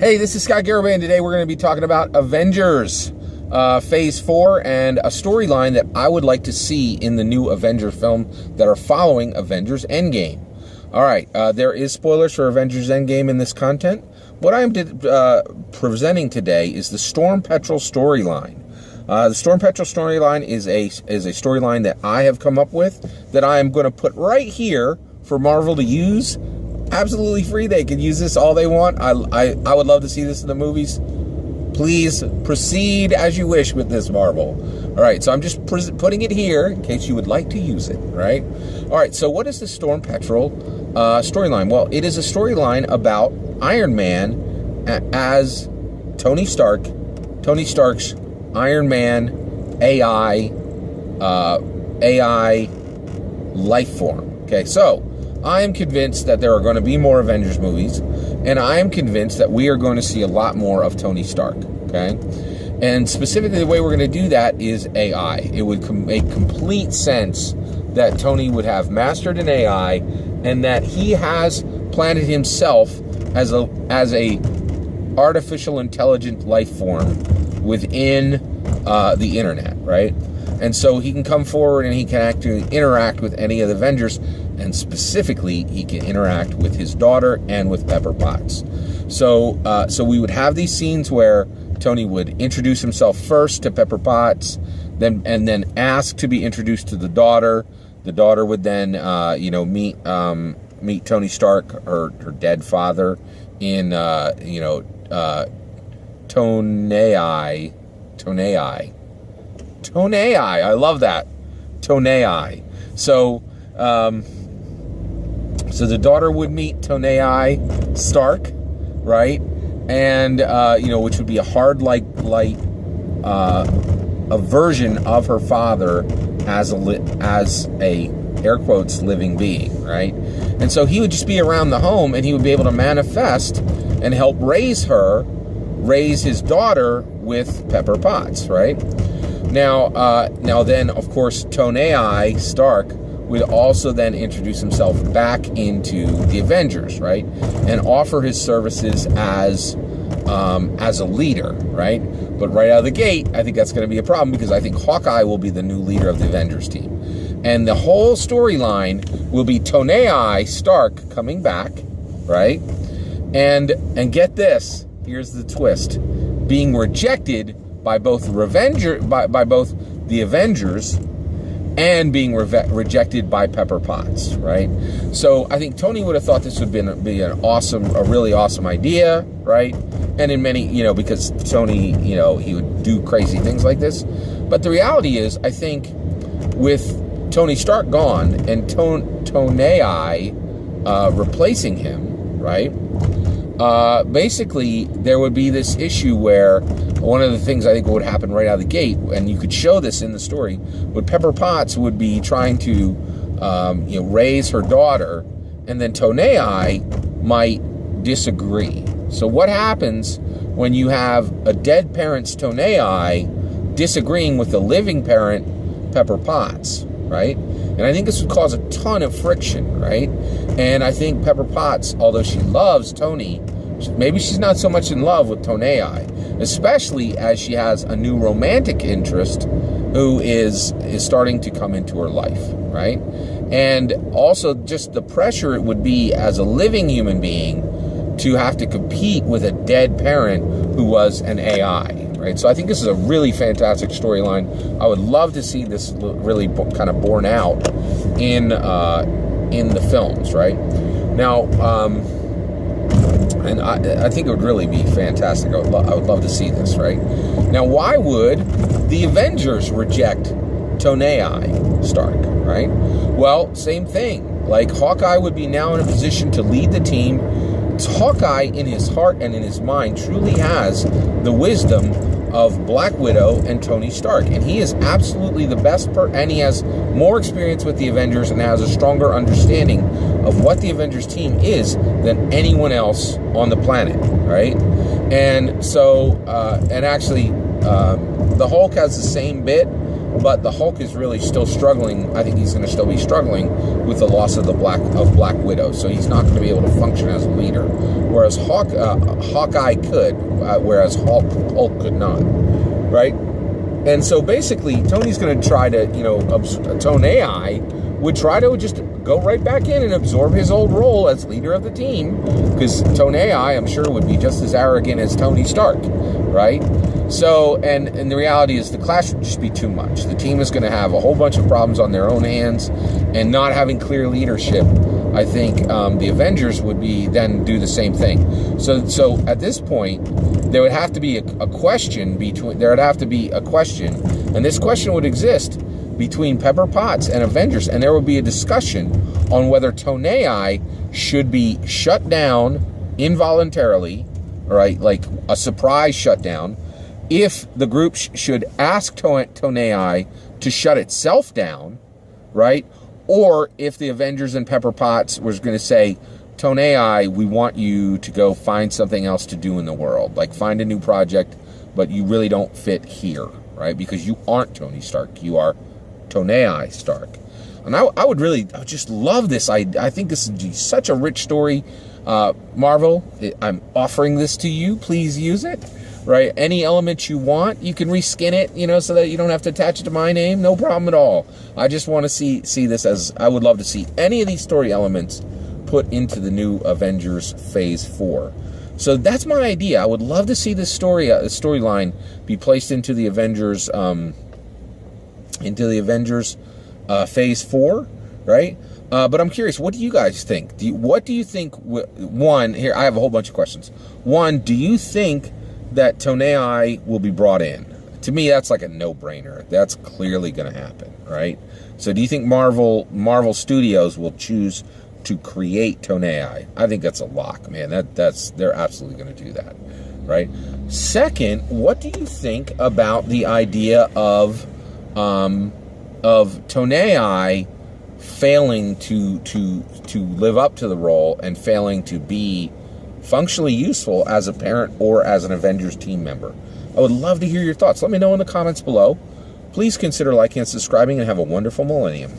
Hey, this is Scott Garibay, and today we're going to be talking about Avengers Phase 4 and a storyline that I would like to see in the new Avengers film that are following Avengers Endgame. All right, there is spoilers for Avengers Endgame in this content. What I am presenting today is the Storm Petrel storyline. The Storm Petrel storyline is a storyline that I have come up with that I am going to put right here for Marvel to use. Absolutely free. They can use this all they want. I would love to see this in the movies. Please proceed as you wish with this, Marvel. All right, so I'm just putting it here in case you would like to use it, right? All right, so what is the Storm Petrel storyline? Well, it is a storyline about Iron Man as Tony Stark's Iron Man AI life form. Okay, so I am convinced that there are going to be more Avengers movies, and I am convinced that we are going to see a lot more of Tony Stark, okay? And specifically, the way we're going to do that is AI. It would make complete sense that Tony would have mastered an AI, and that he has planted himself as a artificial intelligent life form within the internet, right? And so he can come forward and he can actually interact with any of the Avengers, and specifically, he can interact with his daughter and with Pepper Potts. So we would have these scenes where Tony would introduce himself first to Pepper Potts, and then ask to be introduced to the daughter. The daughter would then, meet Tony Stark, her dead father, in Tonei. I love that. Tonei. So the daughter would meet Tonei Stark, right? And which would be a hard a version of her father as a air quotes living being, right? And so he would just be around the home, and he would be able to manifest and help raise his daughter with Pepper Potts, right? Now then, of course, Tonei Stark would also then introduce himself back into the Avengers, right? And offer his services as a leader, right? But right out of the gate, I think that's going to be a problem, because I think Hawkeye will be the new leader of the Avengers team. And the whole storyline will be Tonei Stark coming back, right? And get this, here's the twist. Being rejected by both the Avengers and being rejected by Pepper Potts, right? So I think Tony would have thought this would be a really awesome idea, right? And in many, because Tony, he would do crazy things like this. But the reality is, I think with Tony Stark gone and Tonei replacing him, right? Basically, there would be this issue where one of the things I think would happen right out of the gate, and you could show this in the story, would Pepper Potts would be trying to, raise her daughter, and then Tonei might disagree. So what happens when you have a dead parent's Tonei disagreeing with the living parent, Pepper Potts, right? And I think this would cause a ton of friction, right? And I think Pepper Potts, although she loves Tony, maybe she's not so much in love with Tonei, especially as she has a new romantic interest who is starting to come into her life, right? And also just the pressure it would be as a living human being to have to compete with a dead parent who was an AI, right? So I think this is a really fantastic storyline. I would love to see this really kind of borne out in the films, right? Now, and I think it would really be fantastic. I would love to see this, right? Now, why would the Avengers reject Tonei Stark, right? Well, same thing. Like, Hawkeye would be now in a position to lead the team. Hawkeye, in his heart and in his mind, truly has the wisdom of Black Widow and Tony Stark, and he is absolutely the best and he has more experience with the Avengers and has a stronger understanding of what the Avengers team is than anyone else on the planet, right? And so, the Hulk has the same bit but the Hulk is really still struggling. I think he's going to still be struggling with the loss of Black Widow, so he's not going to be able to function as a leader. Whereas Hawkeye could, whereas Hulk could not, right? And so basically, Tony's going to try to, Tony would try to just go right back in and absorb his old role as leader of the team, because Tony, I'm sure, would be just as arrogant as Tony Stark, right? So, and the reality is the clash would just be too much. The team is going to have a whole bunch of problems on their own hands, and not having clear leadership, I think the Avengers would then do the same thing. So at this point, there would have to be a question, and this question would exist between Pepper Potts and Avengers, and there would be a discussion on whether Tony should be shut down involuntarily, right, like a surprise shutdown, if the group should ask Tony to shut itself down, right, or if the Avengers and Pepper Potts was going to say, Tony, we want you to go find something else to do in the world, like find a new project, but you really don't fit here, right, because you aren't Tony Stark, you are Tony Stark. And I would just love this. I think this would be such a rich story. Marvel, I'm offering this to you. Please use it, right? Any elements you want, you can reskin it, so that you don't have to attach it to my name. No problem at all. I just want to see this as, I would love to see any of these story elements put into the new Avengers Phase 4. So that's my idea. I would love to see this storyline be placed into the Avengers Phase 4, right? But I'm curious, what do you guys think? What do you think? One, here, I have a whole bunch of questions. One, do you think that Tony will be brought in? To me, that's like a no-brainer. That's clearly going to happen, right? So do you think Marvel Studios will choose to create Tony? I think that's a lock, man. They're absolutely going to do that, right? Second, what do you think about the idea of Tony failing to live up to the role and failing to be functionally useful as a parent or as an Avengers team member? I would love to hear your thoughts. Let me know in the comments below. Please consider liking and subscribing, and have a wonderful millennium.